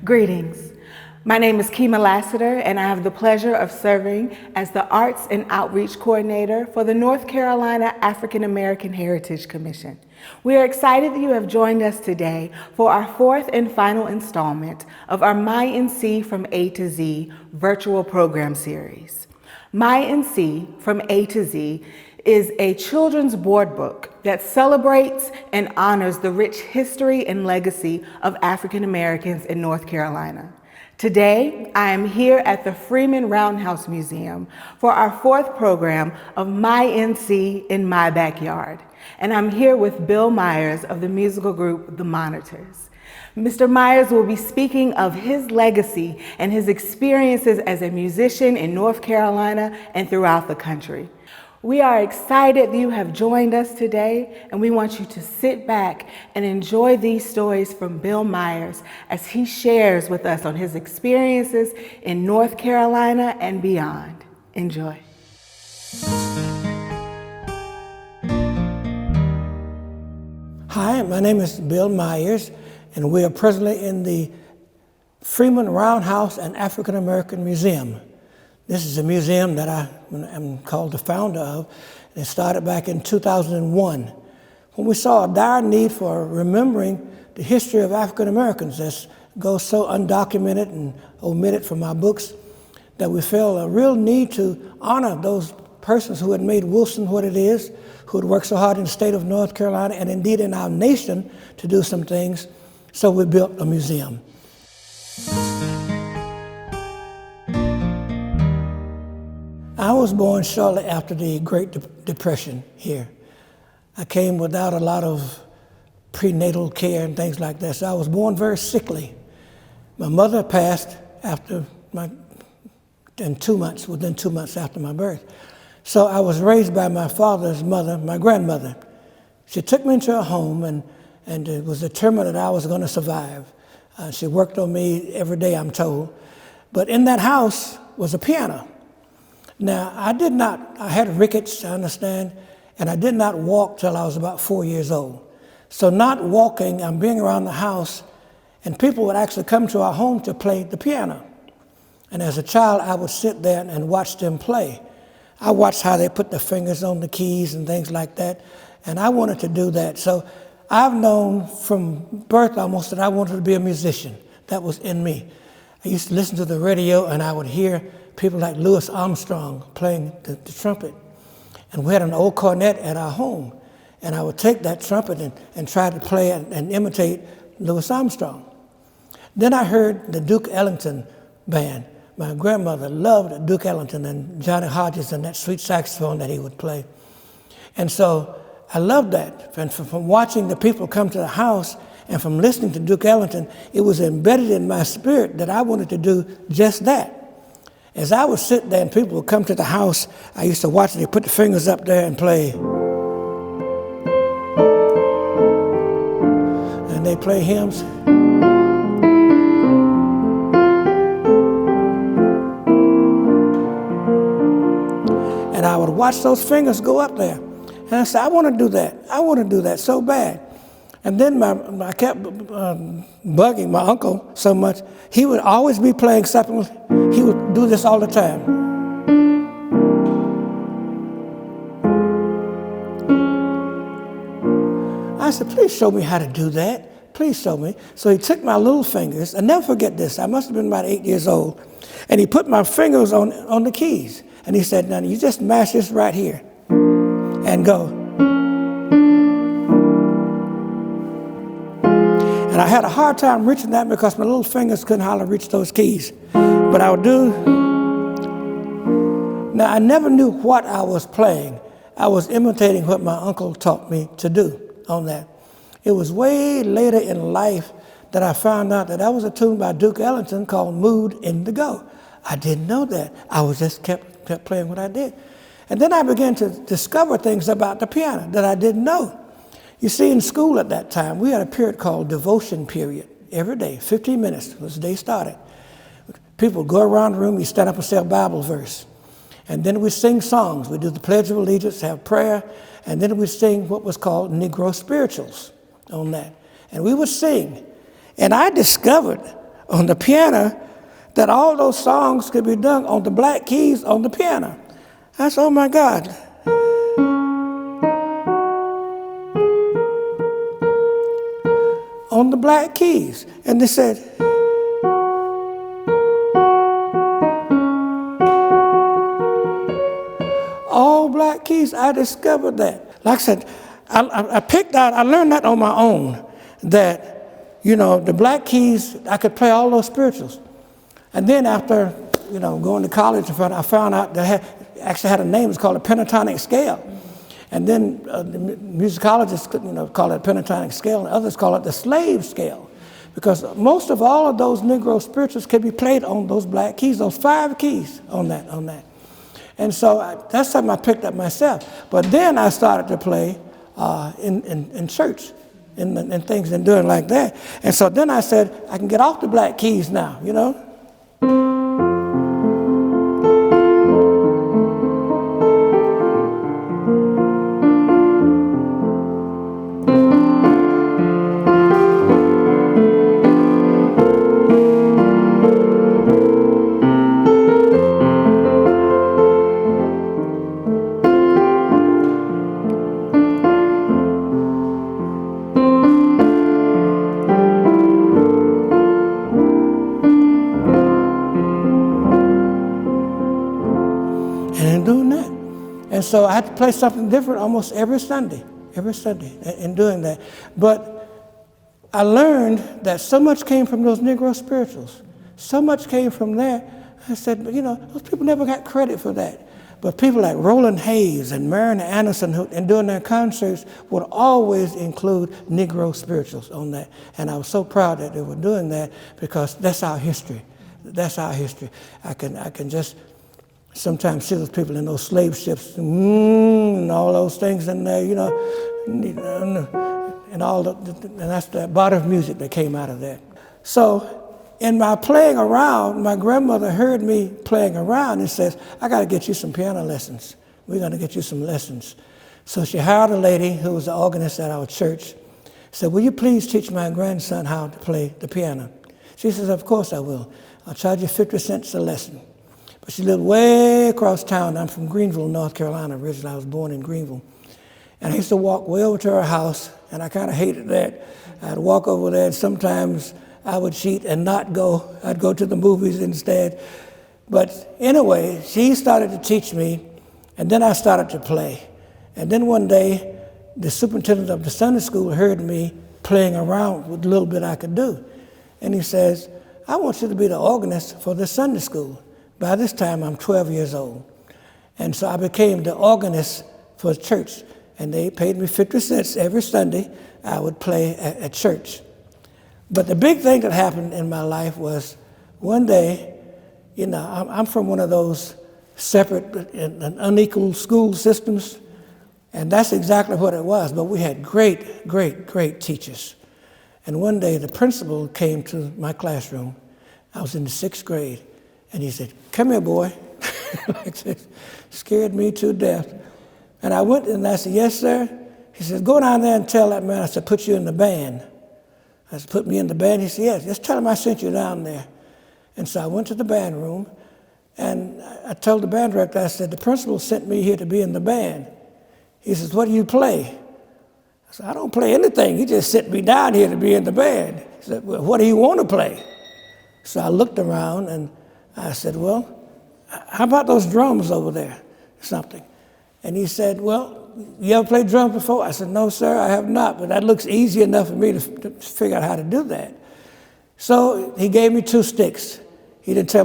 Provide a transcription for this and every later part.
Greetings. My name is Kima Lassiter, and I have the pleasure of serving as the Arts and Outreach Coordinator for the North Carolina African American Heritage Commission. We are excited that you have joined us today for our fourth and final installment of our MyNC from A to Z virtual program series. MyNC from A to Z is a children's board book that celebrates and honors the rich history and legacy of African Americans in North Carolina. Today, I am here at the Freeman Roundhouse Museum for our fourth program of MyNC in My Backyard. And I'm here with Bill Myers of the musical group The Monitors. Mr. Myers will be speaking of his legacy and his experiences as a musician in North Carolina and throughout the country. We are excited that you have joined us today, and we want you to sit back and enjoy these stories from Bill Myers as he shares with us on his experiences in North Carolina and beyond. Enjoy. Hi, my name is Bill Myers, and we are presently in the Freeman Roundhouse and African American Museum. This is a museum that I am called the founder of. It started back in 2001 when we saw a dire need for remembering the history of African Americans that goes so undocumented and omitted from our books that we felt a real need to honor those persons who had made Wilson what it is, who had worked so hard in the state of North Carolina and indeed in our nation to do some things. So we built a museum. I was born shortly after the Great Depression here. I came without a lot of prenatal care and things like that, so I was born very sickly. My mother passed within 2 months after my birth. So I was raised by my father's mother, my grandmother. She took me into her home and it was determined that I was going to survive. She worked on me every day, I'm told. But in that house was a piano. Now, I had rickets, I understand, and I did not walk till I was about 4 years old. So not walking, I'm being around the house, and people would actually come to our home to play the piano. And as a child, I would sit there and watch them play. I watched how they put their fingers on the keys and things like that, and I wanted to do that. So I've known from birth almost that I wanted to be a musician. That was in me. I used to listen to the radio, and I would hear people like Louis Armstrong playing the trumpet. And we had an old cornet at our home. And I would take that trumpet and try to play and imitate Louis Armstrong. Then I heard the Duke Ellington band. My grandmother loved Duke Ellington and Johnny Hodges and that sweet saxophone that he would play. And so I loved that. And from watching the people come to the house and from listening to Duke Ellington, it was embedded in my spirit that I wanted to do just that. As I would sit there and people would come to the house, I used to watch them. They put the fingers up there and play. And they play hymns. And I would watch those fingers go up there. And I said, I want to do that. I want to do that so bad. And then I kept bugging my uncle so much. He would always be playing something. He would do this all the time. I said, please show me how to do that. Please show me. So he took my little fingers. I never forget this. I must have been about 8 years old. And he put my fingers on the keys. And he said, now you just mash this right here and go. And I had a hard time reaching that because my little fingers couldn't hardly reach those keys. But I would do. Now, I never knew what I was playing. I was imitating what my uncle taught me to do on that. It was way later in life that I found out that was a tune by Duke Ellington called Mood in the Go. I didn't know that. I was just kept playing what I did. And then I began to discover things about the piano that I didn't know. You see, in school at that time, we had a period called devotion period. Every day, 15 minutes was the day started. People would go around the room, we stand up and say a Bible verse. And then we sing songs. We do the Pledge of Allegiance, have prayer, and then we sing what was called Negro spirituals on that. And we would sing. And I discovered on the piano that all those songs could be done on the black keys on the piano. I said, oh my God. On the black keys. And they said, all black keys. I discovered that. Like I said, I learned that on my own, that, the black keys, I could play all those spirituals. And then after, going to college, I found out that actually had a name. It's called a pentatonic scale. And then the musicologists, call it pentatonic scale, and others call it the slave scale, because most of all of those Negro spirituals can be played on those black keys, those 5 keys on that. And so that's something I picked up myself. But then I started to play in church, and things and doing like that. And so then I said, I can get off the black keys now, And so I had to play something different almost every Sunday in doing that. But I learned that so much came from those Negro spirituals. So much came from there. I said, those people never got credit for that. But people like Roland Hayes and Marian Anderson, who, in doing their concerts, would always include Negro spirituals on that. And I was so proud that they were doing that, because that's our history. That's our history. I can just sometimes see those people in those slave ships, and all those things in there, and and that's the body of music that came out of that. So in my playing around, my grandmother heard me playing around and says, I got to get you some piano lessons. We're going to get you some lessons. So she hired a lady who was the organist at our church, said, will you please teach my grandson how to play the piano? She says, of course I will. I'll charge you 50 cents a lesson. But she lived way across town. I'm from Greenville, North Carolina originally. I was born in Greenville. And I used to walk way over to her house, and I kind of hated that. I'd walk over there, and sometimes I would cheat and not go. I'd go to the movies instead. But anyway, she started to teach me, and then I started to play. And then one day, the superintendent of the Sunday school heard me playing around with the little bit I could do. And he says, I want you to be the organist for the Sunday school. By this time, I'm 12 years old. And so I became the organist for the church. And they paid me 50 cents every Sunday. I would play at church. But the big thing that happened in my life was one day, I'm from one of those separate and unequal school systems. And that's exactly what it was. But we had great, great, great teachers. And one day, the principal came to my classroom. I was in the 6th grade. And he said, come here, boy. Scared me to death. And I went and I said, yes, sir. He said, go down there and tell that man, I said, put you in the band. I said, put me in the band? He said, yes, just tell him I sent you down there. And so I went to the band room, and I told the band director, I said, the principal sent me here to be in the band. He says, what do you play? I said, I don't play anything. He just sent me down here to be in the band. He said, well, what do you want to play? So I looked around, and I said, well, how about those drums over there or something? And he said, well, you ever played drums before? I said, no, sir, I have not, but that looks easy enough for me to figure out how to do that. So he gave me 2 sticks. He didn't tell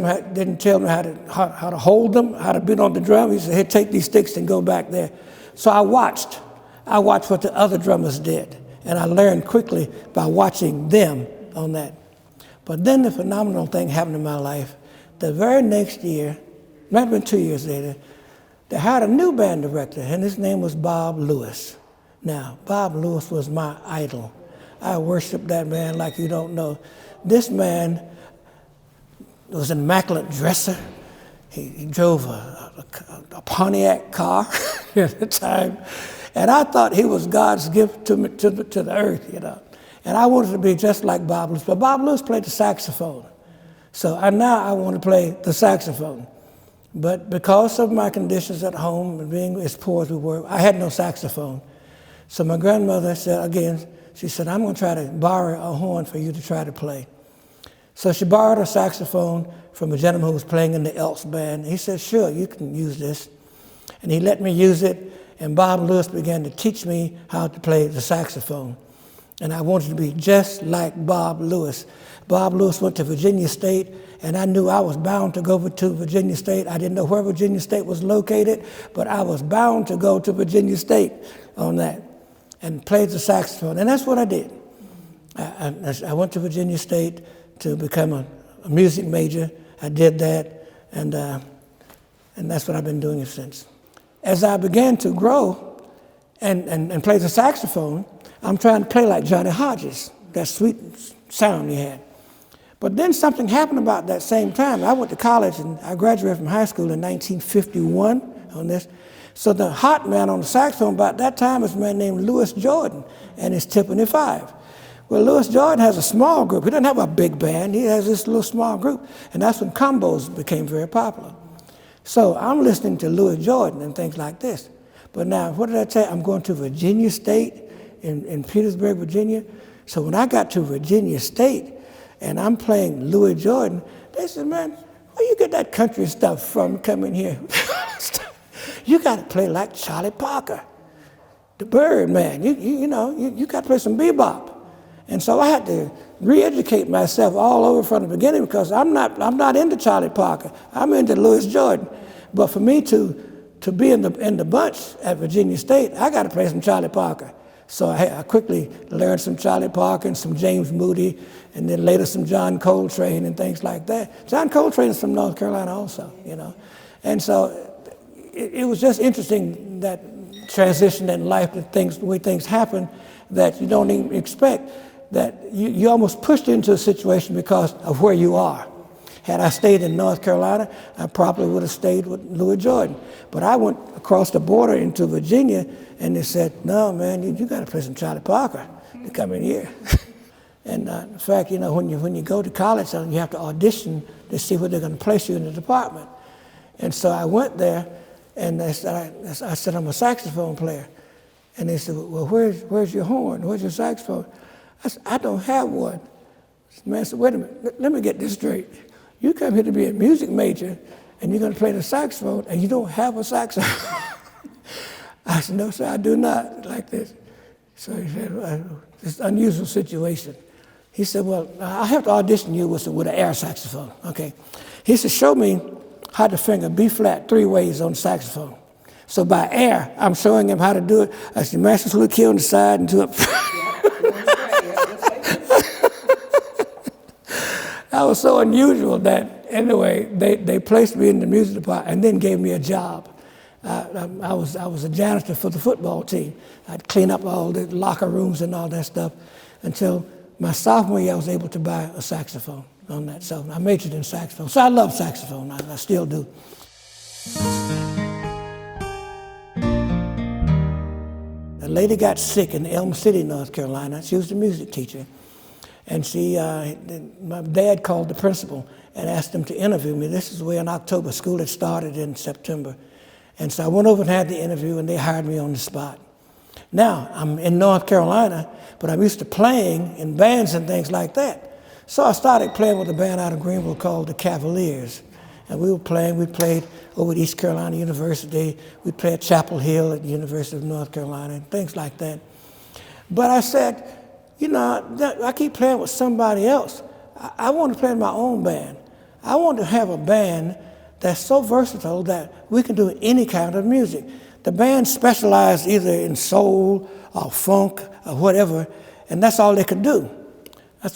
me how to hold them, how to beat on the drum. He said, hey, take these sticks and go back there. So I watched what the other drummers did, and I learned quickly by watching them on that. But then the phenomenal thing happened in my life. The very next year, might have been 2 years later, they hired a new band director, and his name was Bob Lewis. Now, Bob Lewis was my idol. I worshiped that man like you don't know. This man was an immaculate dresser. He drove a Pontiac car at the time, and I thought he was God's gift to the earth, And I wanted to be just like Bob Lewis. But Bob Lewis played the saxophone. So now I want to play the saxophone. But because of my conditions at home and being as poor as we were, I had no saxophone. So my grandmother said, again, she said, I'm going to try to borrow a horn for you to try to play. So she borrowed a saxophone from a gentleman who was playing in the Elks band. He said, sure, you can use this. And he let me use it, and Bob Lewis began to teach me how to play the saxophone. And I wanted to be just like Bob Lewis. Bob Lewis went to Virginia State, and I knew I was bound to go to Virginia State. I didn't know where Virginia State was located, but I was bound to go to Virginia State on that and played the saxophone. And that's what I did. I went to Virginia State to become a music major. I did that, and that's what I've been doing since. As I began to grow and play the saxophone, I'm trying to play like Johnny Hodges, that sweet sound he had. But then something happened about that same time. I went to college, and I graduated from high school in 1951 on this. So the hot man on the saxophone about that time was a man named Louis Jordan and his Timpani Five. Well, Louis Jordan has a small group. He doesn't have a big band. He has this little small group. And that's when combos became very popular. So I'm listening to Louis Jordan and things like this. But now, what did I tell you? I'm going to Virginia State in Petersburg, Virginia. So when I got to Virginia State and I'm playing Louis Jordan, they said, man, where you get that country stuff from coming here? You got to play like Charlie Parker, the Bird Man. You got to play some bebop. And so I had to re-educate myself all over from the beginning because I'm not into Charlie Parker. I'm into Louis Jordan. But for me to be in the bunch at Virginia State, I got to play some Charlie Parker. So I quickly learned some Charlie Parker and some James Moody, and then later some John Coltrane and things like that. John Coltrane is from North Carolina also, And so it was just interesting, that transition in life, the way things happen that you don't even expect, that you almost pushed into a situation because of where you are. Had I stayed in North Carolina, I probably would have stayed with Louis Jordan. But I went across the border into Virginia, and they said, no, man, you got to play some Charlie Parker to come in here. And in fact, when you go to college, you have to audition to see where they're going to place you in the department. And so I went there, and I said, I'm a saxophone player. And they said, well, where's your horn? Where's your saxophone? I said, I don't have one. The man said, wait a minute, let me get this straight. You come here to be a music major, and you're going to play the saxophone, and you don't have a saxophone. I said, no, sir, I do not, like this. So he said, it's an unusual situation. He said, well, I'll have to audition you with an air saxophone. Okay. He said, show me how to finger B-flat 3 ways on the saxophone. So by air, I'm showing him how to do it. I said, mash this little key on the side and do it. That was so unusual that, anyway, they placed me in the music department and then gave me a job. I was a janitor for the football team. I'd clean up all the locker rooms and all that stuff until my sophomore year I was able to buy a saxophone on that. So I majored in saxophone. So I love saxophone, I still do. A lady got sick in Elm City, North Carolina. She was a music teacher. And my dad called the principal and asked him to interview me. This is way in October. School had started in September. And so I went over and had the interview, and they hired me on the spot. Now, I'm in North Carolina, but I'm used to playing in bands and things like that. So I started playing with a band out of Greenville called the Cavaliers. And we played over at East Carolina University. We played at Chapel Hill at the University of North Carolina, and things like that. But I said, I keep playing with somebody else. I want to play in my own band. I want to have a band that's so versatile that we can do any kind of music. The band specialized either in soul or funk or whatever, and that's all they could do.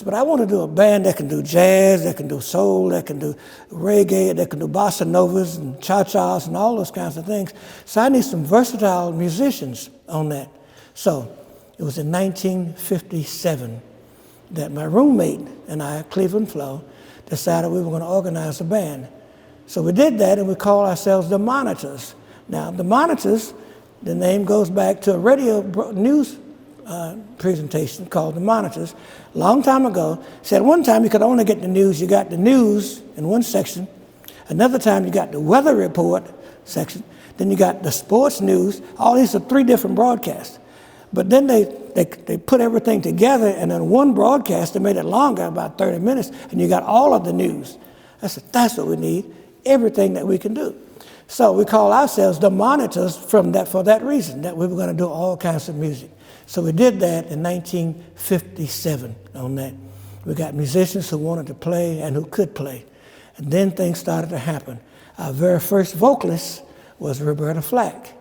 But I want to do a band that can do jazz, that can do soul, that can do reggae, that can do bossa novas and cha-chas and all those kinds of things. So I need some versatile musicians on that. So it was in 1957 that my roommate and I, Cleveland Flo, decided we were going to organize a band. So we did that, and we called ourselves the Monitors. Now, the Monitors, the name goes back to a radio news presentation called The Monitors, a long time ago. Said one time you could only get the news. You got the news in one section. Another time you got the weather report section. Then you got the sports news. All these are 3 different broadcasts. But then they put everything together, and in one broadcast, they made it longer, about 30 minutes, and you got all of the news. I said, that's what we need, everything that we can do. So we call ourselves the Monitors for that reason, that we were going to do all kinds of music. So we did that in 1957 on that. We got musicians who wanted to play and who could play. And then things started to happen. Our very first vocalist was Roberta Flack.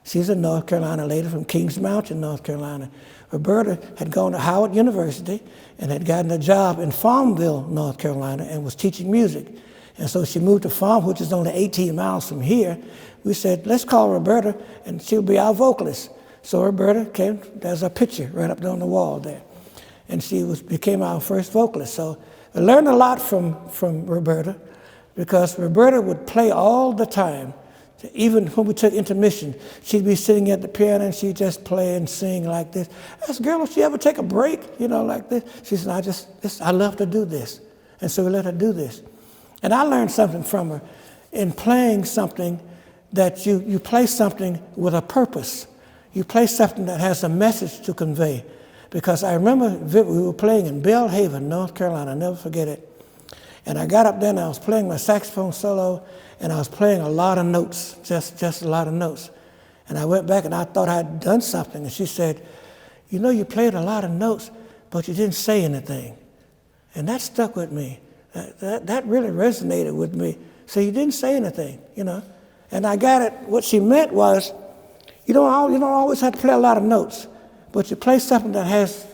She's a North Carolina lady from Kings Mountain, North Carolina. Roberta had gone to Howard University and had gotten a job in Farmville, North Carolina, and was teaching music. And so she moved to Farm, which is only 18 miles from here. We said, let's call Roberta, and she'll be our vocalist. So Roberta came, there's a picture right up there on the wall there. And she became our first vocalist. So I learned a lot from Roberta, because Roberta would play all the time. Even when we took intermission, she'd be sitting at the piano and she'd just play and sing like this. I asked, girl, if she ever take a break, like this? She said, I love to do this. And so we let her do this. And I learned something from her in playing something that you play something with a purpose. You play something that has a message to convey. Because I remember we were playing in Belhaven, North Carolina. I'll never forget it. And I got up there and I was playing my saxophone solo, and I was playing a lot of notes, just a lot of notes. And I went back and I thought I'd done something. And she said, you played a lot of notes, but you didn't say anything. And that stuck with me. That really resonated with me. So you didn't say anything, And I got it. What she meant was, you don't always have to play a lot of notes, but you play something that has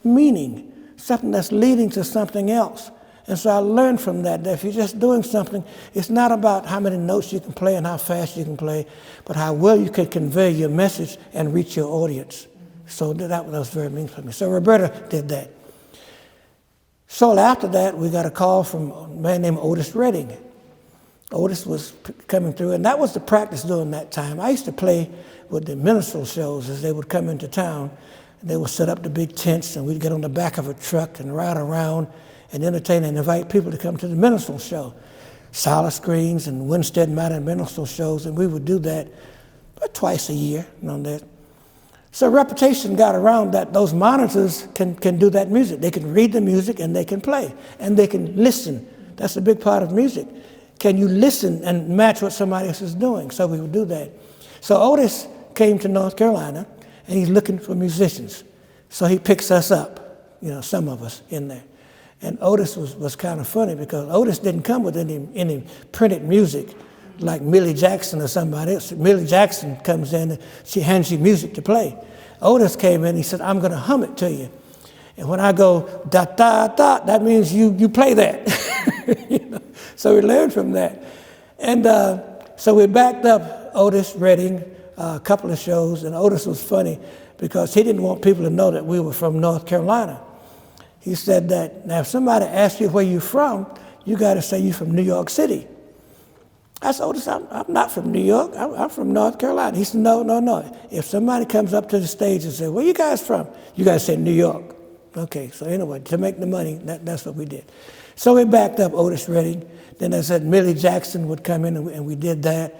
meaning, something that's leading to something else. And so I learned from that if you're just doing something, it's not about how many notes you can play and how fast you can play, but how well you can convey your message and reach your audience. So that was very meaningful for me. So Roberta did that. Shortly after that, we got a call from a man named Otis Redding. Otis was coming through, and that was the practice during that time. I used to play with the minstrel shows as they would come into town. They would set up the big tents, and we'd get on the back of a truck and ride around and entertain and invite people to come to the minstrel show. Silas Green's and Winstead Mountain minstrel shows, and we would do that about twice a year. That. So reputation got around that those monitors can do that music. They can read the music and they can play, and they can listen. That's a big part of music. Can you listen and match what somebody else is doing? So we would do that. So Otis came to North Carolina, and he's looking for musicians. So he picks us up, some of us in there. And Otis was kind of funny because Otis didn't come with any printed music like Millie Jackson or somebody else. Millie Jackson comes in and she hands you music to play. Otis came in and he said, I'm going to hum it to you. And when I go da da da, that means you play that. So we learned from that. And so we backed up Otis Redding a couple of shows, and Otis was funny because he didn't want people to know that we were from North Carolina. He said that, now if somebody asks you where you're from, you got to say you're from New York City. I said, Otis, I'm not from New York. I'm from North Carolina. He said, no. If somebody comes up to the stage and says, where you guys from? You got to say New York. Okay, so anyway, to make the money, that's what we did. So we backed up Otis Redding. Then I said Millie Jackson would come in, and we did that.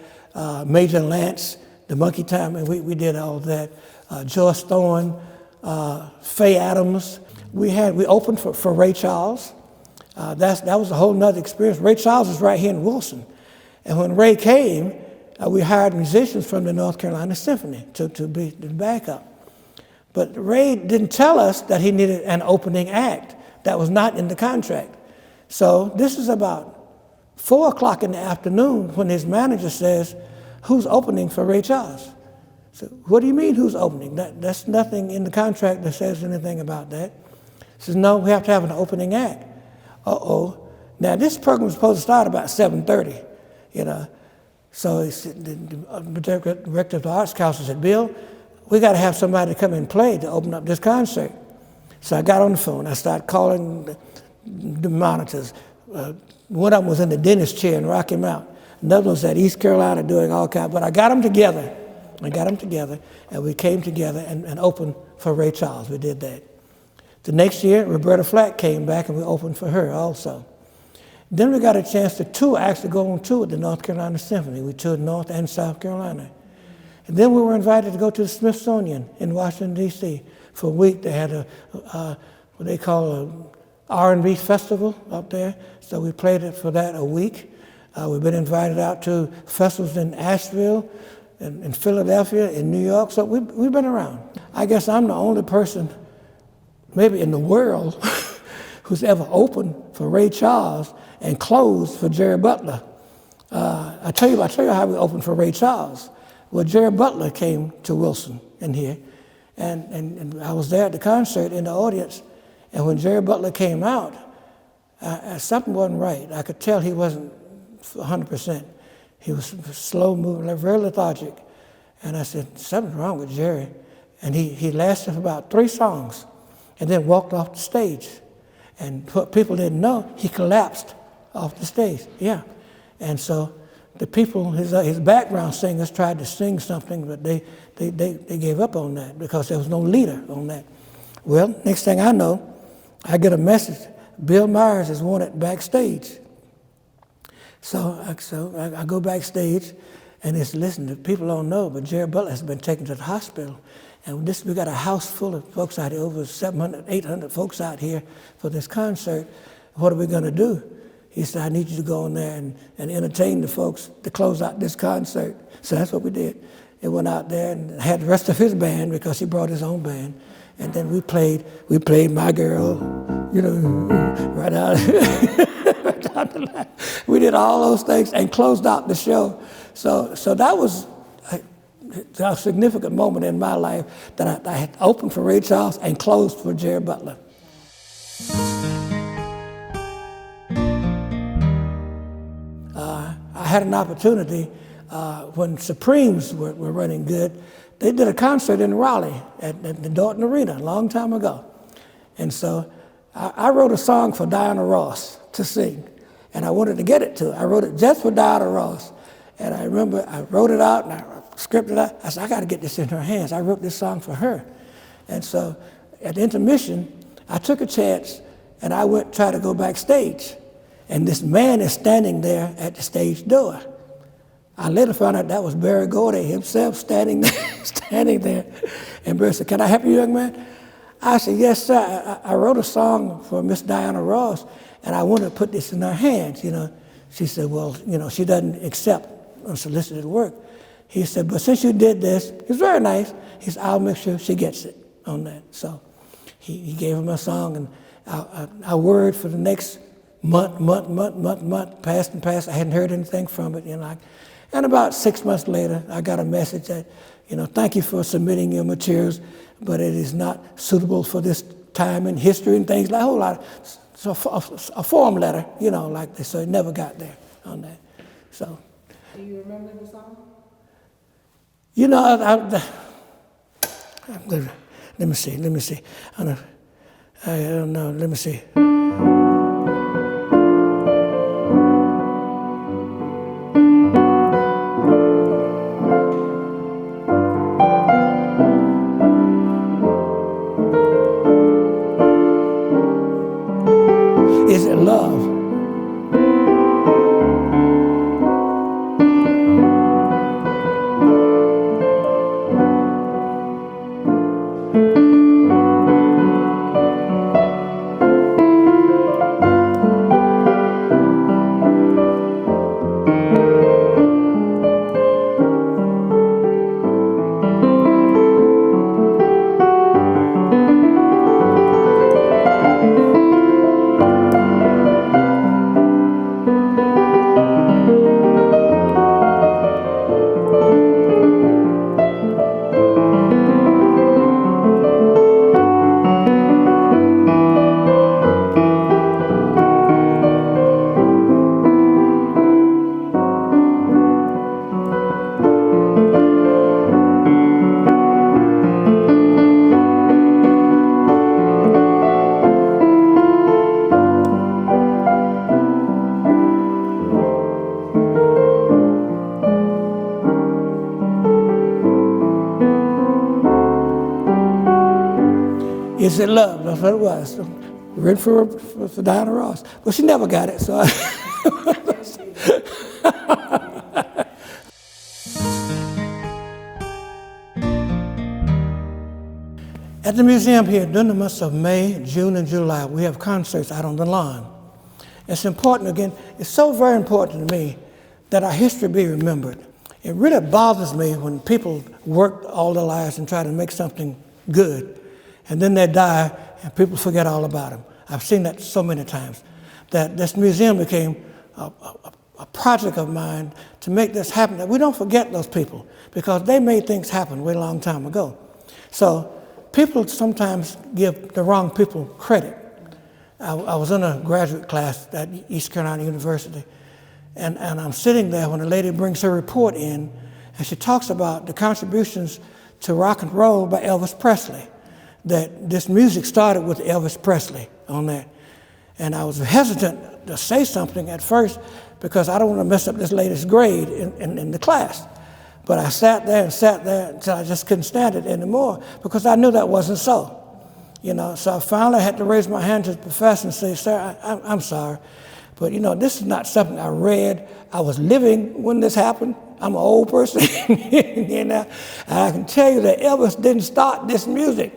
Major Lance, the Monkey Time, and we did all that. Joyce Thorne, Faye Adams. We opened for Ray Charles. That was a whole nother experience. Ray Charles is right here in Wilson. And when Ray came, we hired musicians from the North Carolina Symphony to be the backup. But Ray didn't tell us that he needed an opening act. That was not in the contract. So this is about 4 o'clock in the afternoon when his manager says, who's opening for Ray Charles? So what do you mean who's opening? That's nothing in the contract that says anything about that. He says, no, we have to have an opening act. Uh-oh. Now this program was supposed to start about 7:30, So the director of the Arts Council said, Bill, we got to have somebody come and play to open up this concert. So I got on the phone. I started calling the monitors. One of them was in the dentist chair in Rocky Mount. Another one was at East Carolina doing all kinds. But I got them together. And we came together and opened for Ray Charles. We did that. The next year, Roberta Flack came back and we opened for her also. Then we got a chance to tour, actually go on tour with the North Carolina Symphony. We toured North and South Carolina. And then we were invited to go to the Smithsonian in Washington, D.C. for a week. They had what they call a R&B festival up there. So we played it for that a week. We've been invited out to festivals in Asheville, in Philadelphia, in New York. So we've been around. I guess I'm the only person, maybe in the world, who's ever opened for Ray Charles and closed for Jerry Butler. I tell you how we opened for Ray Charles. Well, Jerry Butler came to Wilson in here, and I was there at the concert in the audience, and when Jerry Butler came out, something wasn't right. I could tell he wasn't 100%. He was slow moving, very lethargic. And I said, something's wrong with Jerry. And he lasted for about 3 songs and then walked off the stage. And what people didn't know, he collapsed off the stage. Yeah. And so the people, his background singers tried to sing something, but they gave up on that because there was no leader on that. Well, next thing I know, I get a message, Bill Myers is wanted backstage. So I go backstage, and it's, listen, people don't know, but Jerry Butler has been taken to the hospital. And we got a house full of folks out here, over 700, 800 folks out here for this concert. What are we going to do? He said, I need you to go in there and entertain the folks to close out this concert. So that's what we did. It went out there and had the rest of his band because he brought his own band. And then we played My Girl, right out, right out the line. We did all those things and closed out the show. So that was a significant moment in my life that I had opened for Ray Charles and closed for Jerry Butler. I had an opportunity when Supremes were running good. They did a concert in Raleigh at the Dorton Arena a long time ago. And so I wrote a song for Diana Ross to sing, and I wanted to get it to her. I wrote it just for Diana Ross. And I remember I wrote it out and I scripted it out. I said, I got to get this in her hands. I wrote this song for her. And so at intermission, I took a chance and I went try to go backstage. And this man is standing there at the stage door. I later found out that was Barry Gordy himself standing there. And Barry said, can I help you, young man? I said, yes, sir. I wrote a song for Miss Diana Ross, and I want to put this in her hands, She said, well, she doesn't accept unsolicited work. He said, but since you did this, it's very nice. He said, I'll make sure she gets it on that. So he gave him a song, and I worried for the next month, passed and passed. I hadn't heard anything from it, And about 6 months later, I got a message that, thank you for submitting your materials, but it is not suitable for this time in history and things, like a whole lot. So a form letter, like this. So it never got there on that. So. Do you remember the song? Let me see. I don't know. Let me see. Is it love? Is it love? That's what it was. So, written for Diana Ross. But she never got it, so At the museum here, during the months of May, June, and July, we have concerts out on the lawn. It's important, again, it's so very important to me that our history be remembered. It really bothers me when people work all their lives and try to make something good, and then they die and people forget all about them. I've seen that so many times, that this museum became a project of mine to make this happen, that we don't forget those people, because they made things happen way a long time ago. So people sometimes give the wrong people credit. I was in a graduate class at East Carolina University, and I'm sitting there when a lady brings her report in, and she talks about the contributions to rock and roll by Elvis Presley, that this music started with Elvis Presley on that. And I was hesitant to say something at first because I don't want to mess up this lady's grade in the class. But I sat there until I just couldn't stand it anymore because I knew that wasn't so. So I finally had to raise my hand to the professor and say, sir, I'm sorry, but this is not something I read. I was living when this happened. I'm an old person, and I can tell you that Elvis didn't start this music.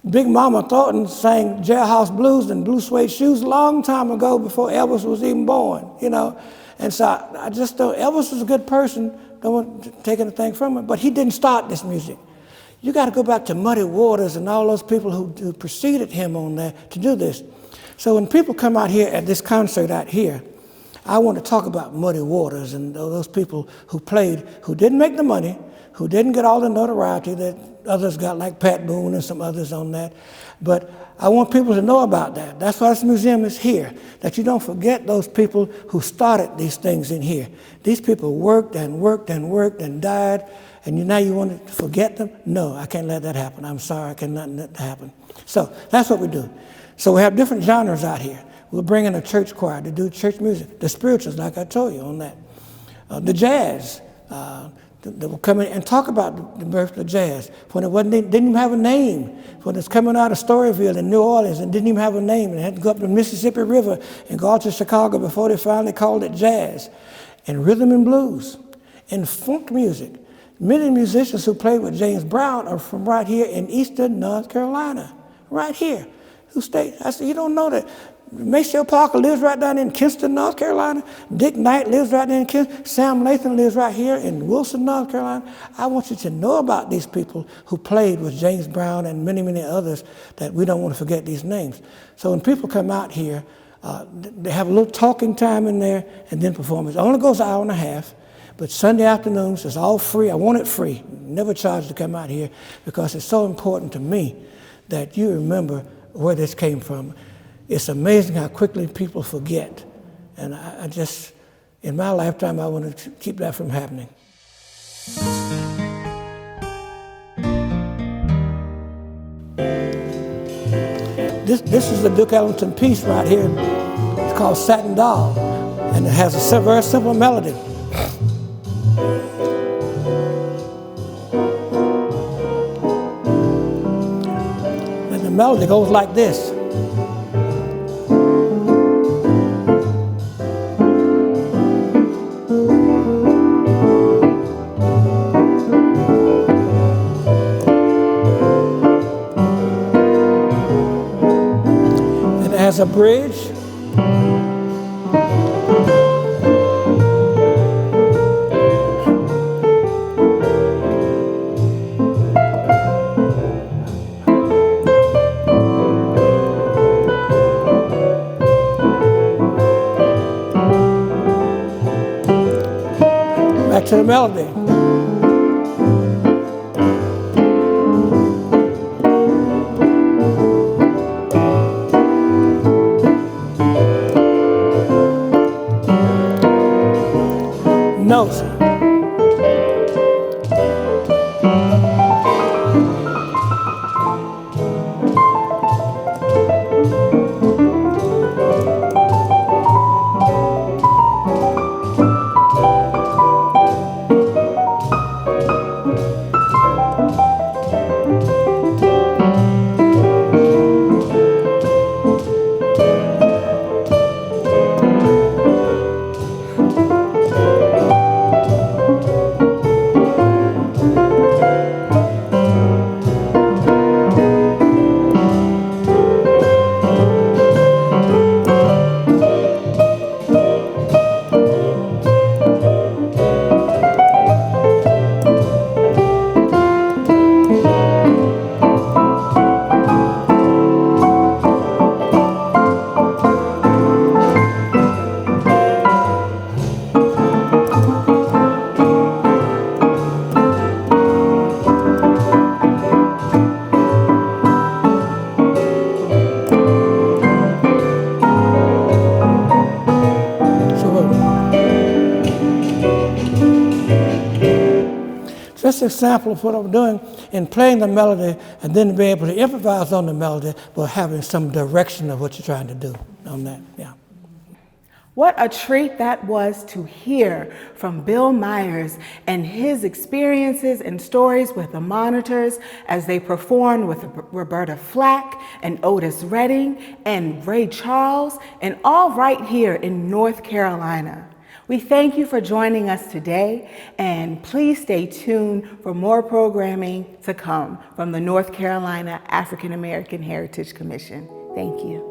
Big Mama Thornton sang Jailhouse Blues and Blue Suede Shoes a long time ago before Elvis was even born, And so I just thought Elvis was a good person. Don't want to take anything from him, but he didn't start this music. You got to go back to Muddy Waters and all those people who preceded him on there to do this. So when people come out here at this concert out here, I want to talk about Muddy Waters and those people who played, who didn't make the money, who didn't get all the notoriety that others got, like Pat Boone and some others on that. But I want people to know about that. That's why this museum is here, that you don't forget those people who started these things in here. These people worked and worked and worked and died, and now you want to forget them? No, I can't let that happen. I'm sorry, I cannot let that happen. So that's what we do. So we have different genres out here. We'll bring in a church choir to do church music. The spirituals, like I told you on that. The jazz, they will come in and talk about the birth of jazz. When it didn't even have a name. When it's coming out of Storyville in New Orleans and didn't even have a name. And it had to go up the Mississippi River and go out to Chicago before they finally called it jazz. And rhythm and blues. And funk music. Many musicians who played with James Brown are from right here in Eastern North Carolina. Right here. Who stayed? I said, you don't know that Maceo Parker lives right down in Kinston, North Carolina. Dick Knight lives right there in Kinston. Sam Latham lives right here in Wilson, North Carolina. I want you to know about these people who played with James Brown and many, many others, that we don't want to forget these names. So when people come out here, they have a little talking time in there and then performance. It only goes an hour and a half, but Sunday afternoons, it's all free. I want it free. Never charge to come out here because it's so important to me that you remember where this came from. It's amazing how quickly people forget. And I just, in my lifetime, I want to keep that from happening. This is the Duke Ellington piece right here. It's called Satin Doll. And it has a very simple melody. And the melody goes like this. Has a bridge. Back to the melody. Notes. basic sample of what I'm doing in playing the melody and then be able to improvise on the melody, but having some direction of what you're trying to do on that, yeah. What a treat that was to hear from Bill Myers and his experiences and stories with the Monitors as they performed with Roberta Flack and Otis Redding and Ray Charles, and all right here in North Carolina. We thank you for joining us today, and please stay tuned for more programming to come from the North Carolina African American Heritage Commission. Thank you.